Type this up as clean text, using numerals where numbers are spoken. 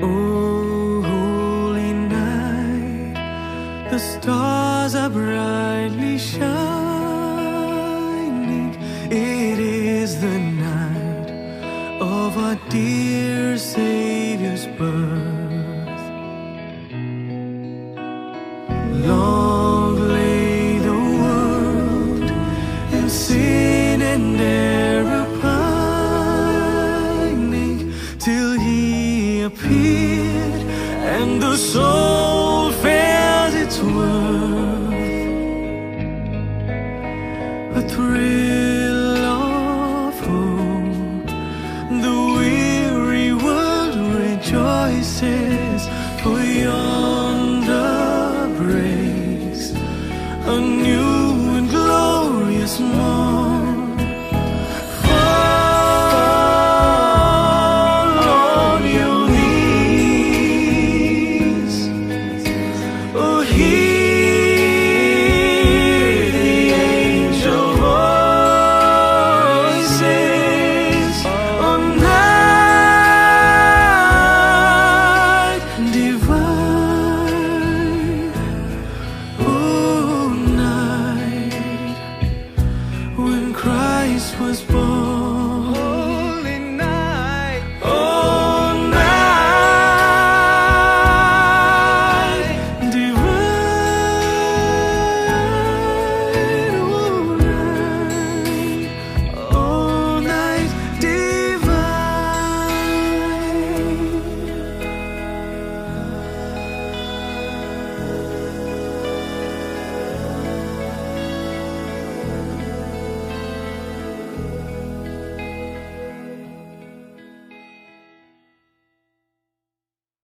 Oh, holy night, the stars are brightly shining. It is the night of our dear Savior's birth. Long lay the world in sin and error pining, till He appeared and the soul felt its worth. A thrill of hope, the weary world rejoices, for yonder breaks a new and glorious morn. Fall on your knees, oh, hear the angel voices. Oh, night divine, oh, night when Christ was born.